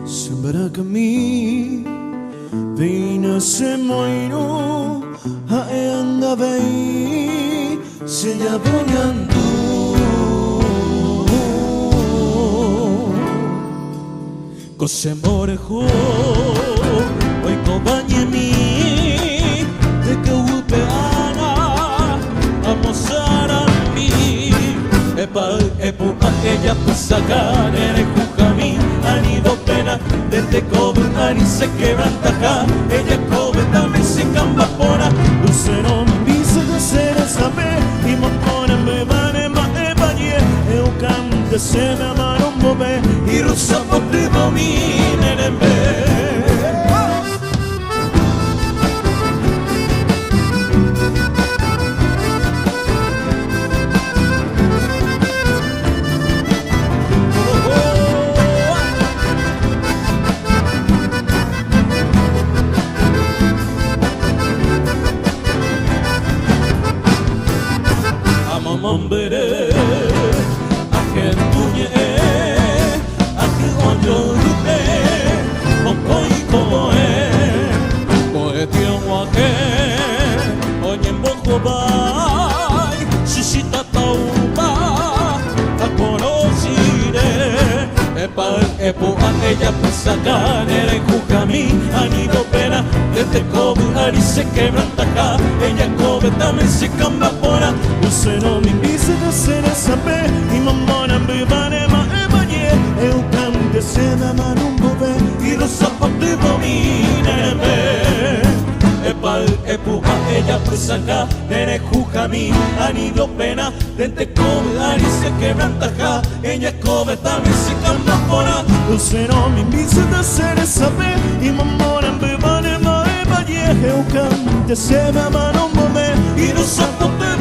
Sembara kami Vina se moino Haeanda vei Senya bonyandu Kosemorejo Oiko banyemi De que upeana Amosarami Epa epu aquella pasaga Nere kujami Anido pena Desde kobe ani se quebranta acá Ella kobe también se cambapona Lucero vise de ser sabe Y mopona me vane ma e bañe Eu cante se me amaron bobe Y rusa pote domine nembe Mambere, aken tunye, aken onyo lupe, onkoi koe, koe tiongwake, onye mboko bai, shishita tauba, akonoshire, epa epo aquella pisaka, nere kukami, anido pena, desde kobe ari se quebranta acá, ella kobe también se camba pora. Lucero mi vise de ser saber Y mamona me vane ma e bañe Eu cante se me aman bove Y los zapatos domine me Epal epu a ella presaka Nere jujami anido pena Dente kobe ari se quebranta acá Ella kobe también se camba pora Lucero mi vise de ser saber Y mamona me vane ma e bañe Eu cante se me aman bove Y los zapatos